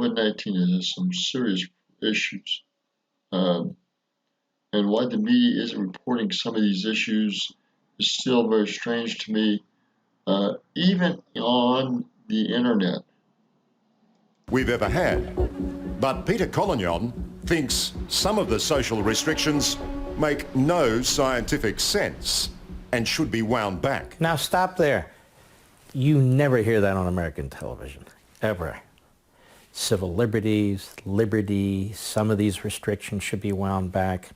COVID-19 has some serious issues. And why the media isn't reporting some of these issues is still very strange to me, even on the internet. We've ever had. But Peter Collignon thinks some of the social restrictions make no scientific sense and should be wound back. Now stop there. You never hear that on American television, ever. Civil liberties, liberty, some of these restrictions should be wound back.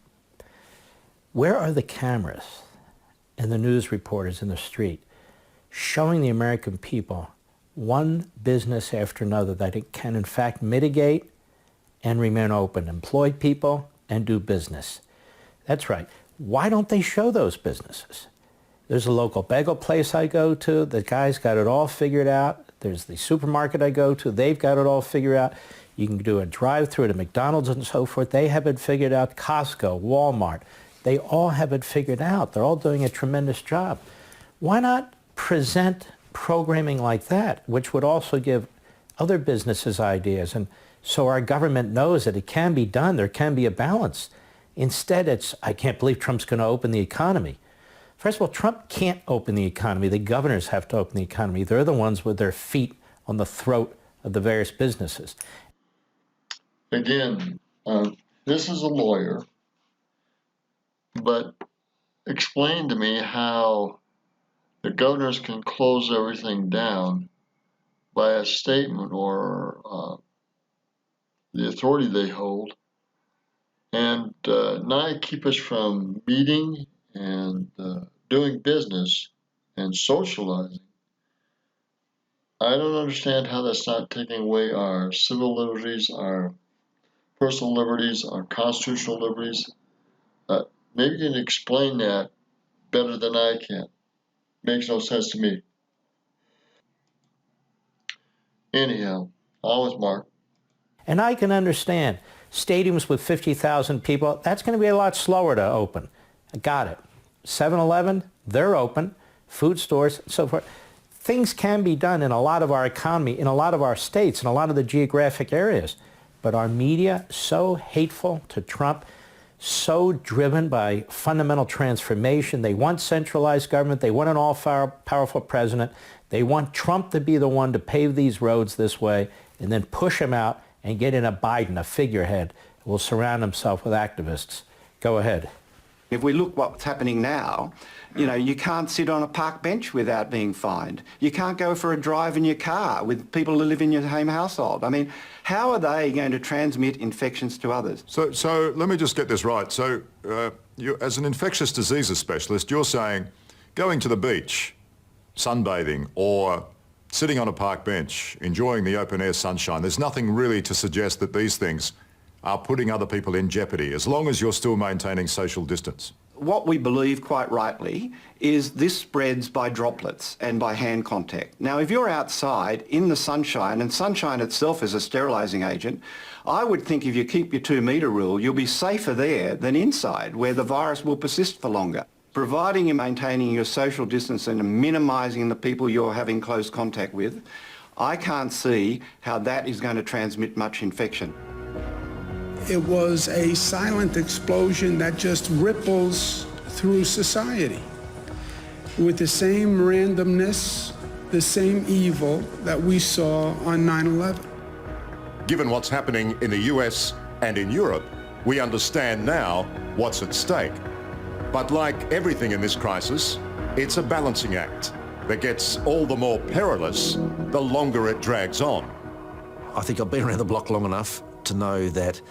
Where are the cameras and the news reporters in the street showing the American people one business after another that it can in fact mitigate and remain open, employ people and do business? That's right. Why don't they show those businesses? There's a local bagel place I go to, the guy's got it all figured out. There's the supermarket I go to, they've got it all figured out. You can do a drive-through at a McDonald's and so forth. They have it figured out. Costco, Walmart, they all have it figured out. They're all doing a tremendous job. Why not present programming like that, which would also give other businesses ideas, and so our government knows that it can be done, there can be a balance. Instead, it's, I can't believe Trump's going to open the economy. First of all, Trump can't open the economy. The governors have to open the economy. They're the ones with their feet on the throat of the various businesses. Again, this is a lawyer, but explain to me how the governors can close everything down by a statement or the authority they hold, and not keep us from meeting and doing business and socializing. I don't understand how that's not taking away our civil liberties, our personal liberties, our constitutional liberties. Maybe you can explain that better than I can. Makes no sense to me. Anyhow, on with Mark. And I can understand stadiums with 50,000 people, that's going to be a lot slower to open. I got it. 7-Eleven, they're open. Food stores, so forth. Things can be done in a lot of our economy, in a lot of our states, in a lot of the geographic areas. But our media, so hateful to Trump, so driven by fundamental transformation. They want centralized government. They want an all-powerful president. They want Trump to be the one to pave these roads this way and then push him out and get in a Biden, a figurehead, who will surround himself with activists. Go ahead. If we look what's happening now, you know, you can't sit on a park bench without being fined. You can't go for a drive in your car with people who live in your same household. I mean, how are they going to transmit infections to others? So let me just get this right. So you, as an infectious diseases specialist, you're saying going to the beach, sunbathing, or sitting on a park bench, enjoying the open air sunshine, there's nothing really to suggest that these things are putting other people in jeopardy, as long as you're still maintaining social distance. What we believe, quite rightly, is this spreads by droplets and by hand contact. Now, if you're outside in the sunshine, and sunshine itself is a sterilising agent, I would think if you keep your 2-metre rule, you'll be safer there than inside, where the virus will persist for longer. Providing you're maintaining your social distance and minimising the people you're having close contact with, I can't see how that is going to transmit much infection. It was a silent explosion that just ripples through society with the same randomness, the same evil that we saw on 9/11. Given what's happening in the US and in Europe, we understand now what's at stake. But like everything in this crisis, it's a balancing act that gets all the more perilous the longer it drags on. I think I've been around the block long enough to know that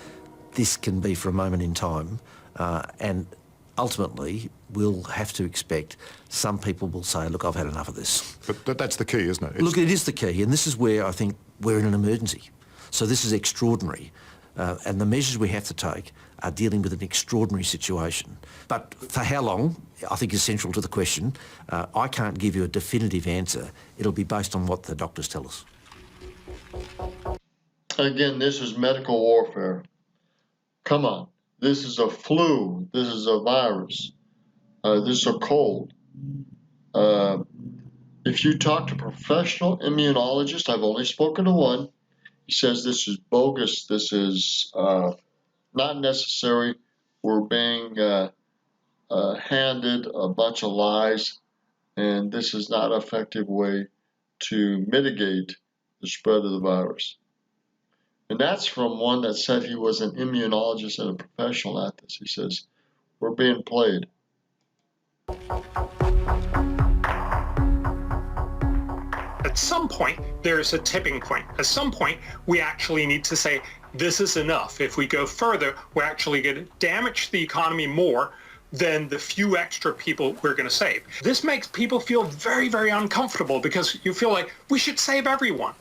this can be for a moment in time, and ultimately we'll have to expect some people will say, look, I've had enough of this. But that's the key, isn't it? Look, it is the key, and this is where I think we're in an emergency. So this is extraordinary, and the measures we have to take are dealing with an extraordinary situation. But for how long, I think is central to the question. I can't give you a definitive answer. It'll be based on what the doctors tell us. Again, this is medical warfare. Come on, this is a flu, this is a virus, this is a cold. If you talk to professional immunologists, I've only spoken to one, He says this is bogus. This is not necessary. We're being handed a bunch of lies, and this is not an effective way to mitigate the spread of the virus. And that's from one that said he was an immunologist and a professional at this. He says, we're being played. At some point, there's a tipping point. At some point, we actually need to say, this is enough. If we go further, we're actually going to damage the economy more than the few extra people we're going to save. This makes people feel very, very uncomfortable because you feel like we should save everyone,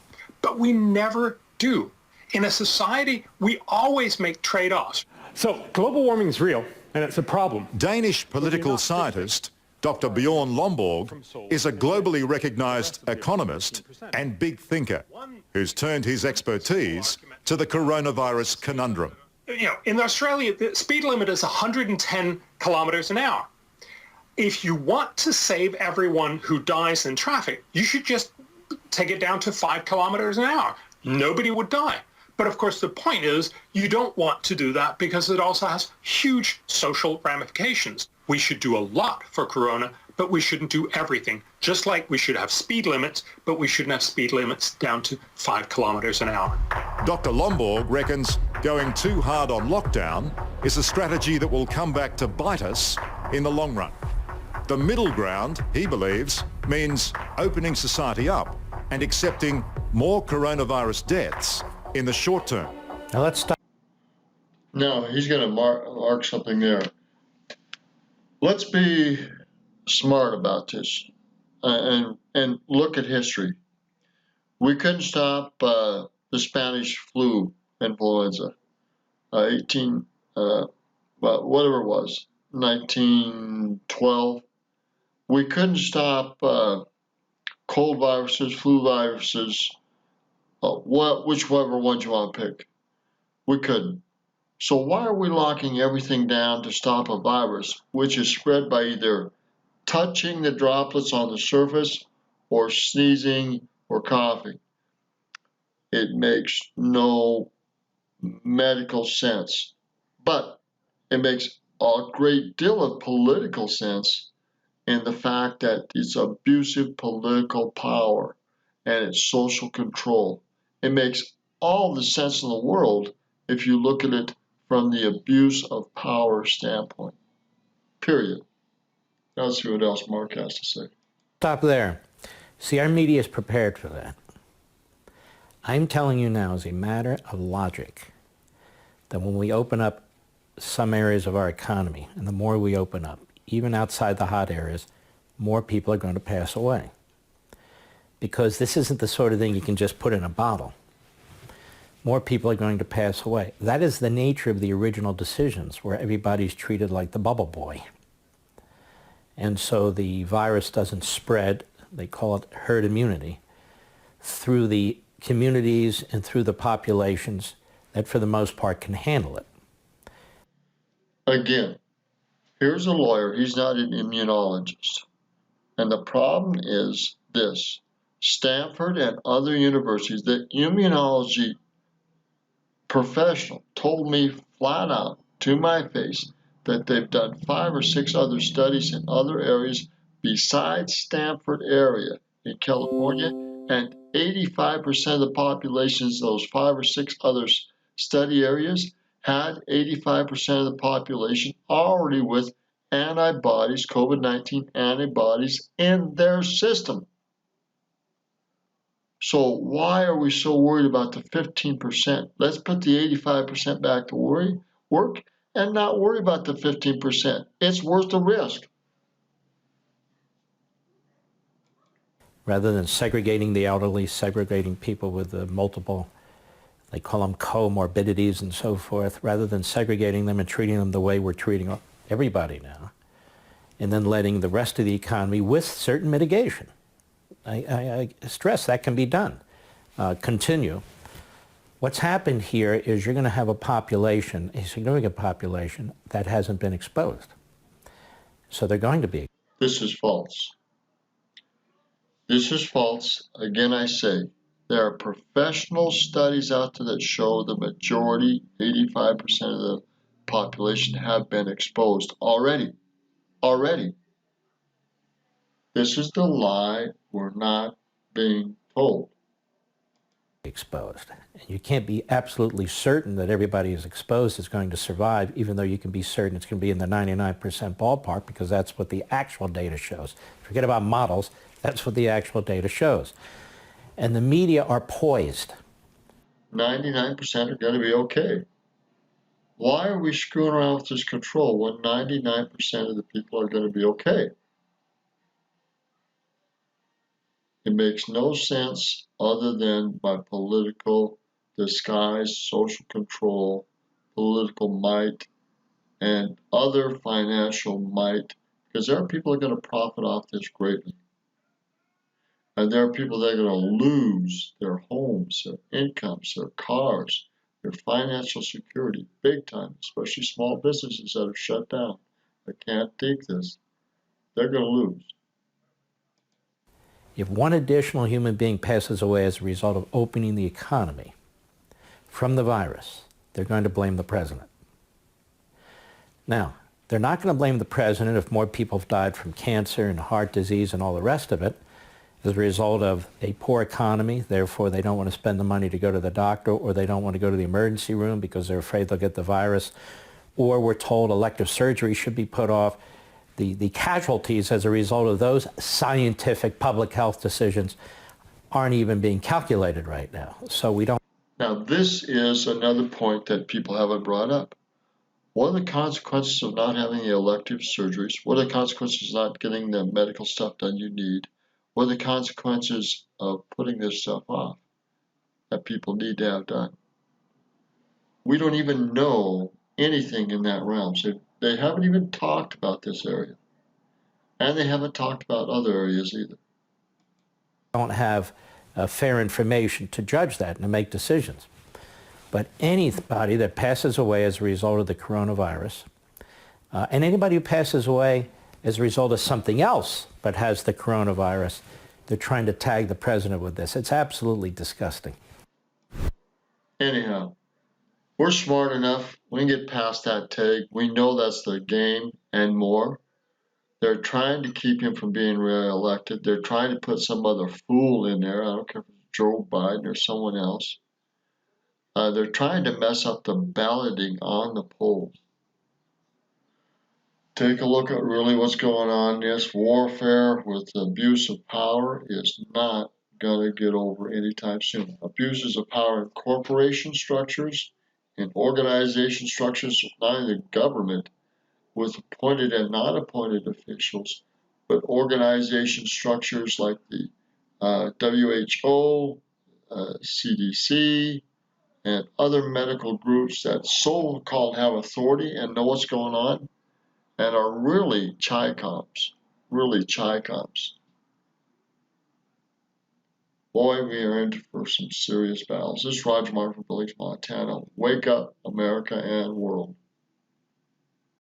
but we never do. In a society, we always make trade-offs. So global warming is real, and it's a problem. Danish political scientist Dr. Bjorn Lomborg is a globally recognised economist and big thinker who's turned his expertise to the coronavirus conundrum. You know, in Australia, the speed limit is 110 kilometers an hour. If you want to save everyone who dies in traffic, you should just take it down to 5 kilometers an hour. Nobody would die. But of course, the point is you don't want to do that because it also has huge social ramifications. We should do a lot for corona, but we shouldn't do everything. Just like we should have speed limits, but we shouldn't have speed limits down to 5 kilometers an hour. Dr. Lomborg reckons going too hard on lockdown is a strategy that will come back to bite us in the long run. The middle ground, he believes, means opening society up and accepting more coronavirus deaths in the short term. Now let's stop. No, he's going to mark something there. Let's be smart about this and look at history. We couldn't stop the Spanish flu influenza, whatever it was, 1912. We couldn't stop cold viruses, flu viruses, whichever ones you want to pick. We couldn't. So why are we locking everything down to stop a virus which is spread by either touching the droplets on the surface or sneezing or coughing? It makes no medical sense, but it makes a great deal of political sense in the fact that it's abusive political power and it's social control. It makes all the sense in the world if you look at it from the abuse of power standpoint. Period. Let's see what else Mark has to say. Stop there. See, our media is prepared for that. I'm telling you now as a matter of logic that when we open up some areas of our economy, and the more we open up, even outside the hot areas, more people are going to pass away. Because this isn't the sort of thing you can just put in a bottle. More people are going to pass away. That is the nature of the original decisions, where everybody's treated like the bubble boy. And so the virus doesn't spread, they call it herd immunity, through the communities and through the populations that for the most part can handle it. Again, here's a lawyer, he's not an immunologist. And the problem is this: Stanford and other universities, the immunology professional told me flat out to my face that they've done 5 or 6 other studies in other areas besides Stanford area in California, and 85% of the populations, those 5 or 6 other study areas, had 85% of the population already with antibodies, COVID-19 antibodies in their system. So why are we so worried about the 15%? Let's put the 85% back to work and not worry about the 15%. It's worth the risk. Rather than segregating the elderly, segregating people with the multiple, they call them comorbidities and so forth, rather than segregating them and treating them the way we're treating everybody now, and then letting the rest of the economy with certain mitigation. I stress that can be done. Continue. What's happened here is you're going to have a population, a significant population, that hasn't been exposed. So they're going to be. This is false. This is false. Again, I say, There are professional studies out there that show the majority, 85% of the population, have been exposed already. Already. This is the lie we're not being told. Exposed. And you can't be absolutely certain that everybody is exposed is going to survive, even though you can be certain it's going to be in the 99% ballpark, because that's what the actual data shows. Forget about models. That's what the actual data shows. And the media are poised. 99% are going to be okay. Why are we screwing around with this control when 99% of the people are going to be okay? It makes no sense other than by political disguise, social control, political might, and other financial might, because there are people that are going to profit off this greatly. And there are people that are going to lose their homes, their incomes, their cars, their financial security big time, especially small businesses that are shut down, that can't take this. They're going to lose. If one additional human being passes away as a result of opening the economy from the virus, they're going to blame the president. Now, they're not going to blame the president if more people have died from cancer and heart disease and all the rest of it as a result of a poor economy. Therefore, they don't want to spend the money to go to the doctor, or they don't want to go to the emergency room because they're afraid they'll get the virus, or we're told elective surgery should be put off. The casualties as a result of those scientific public health decisions aren't even being calculated right now. So we don't. Now, this is another point that people haven't brought up. What are the consequences of not having the elective surgeries? What are the consequences of not getting the medical stuff done you need? What are the consequences of putting this stuff off that people need to have done? We don't even know anything in that realm. So they haven't even talked about this area. And they haven't talked about other areas either. Don't have fair information to judge that and to make decisions. But anybody that passes away as a result of the coronavirus, and anybody who passes away as a result of something else but has the coronavirus, they're trying to tag the president with this. It's absolutely disgusting. Anyhow, we're smart enough. We can get past that tag. We know that's the game and more. They're trying to keep him from being reelected. They're trying to put some other fool in there. I don't care if it's Joe Biden or someone else. They're trying to mess up the balloting on the polls. Take a look at really what's going on. This warfare with abuse of power is not going to get over anytime soon. Abuses of power in corporation structures, in organization structures, not in the government, with appointed and non-appointed officials, but organization structures like the WHO, CDC, and other medical groups that so-called have authority and know what's going on and are really chi-coms, really chi-coms. Boy, we are in for some serious battles. This is Roger Martin from Billings, Montana. Wake up, America and world.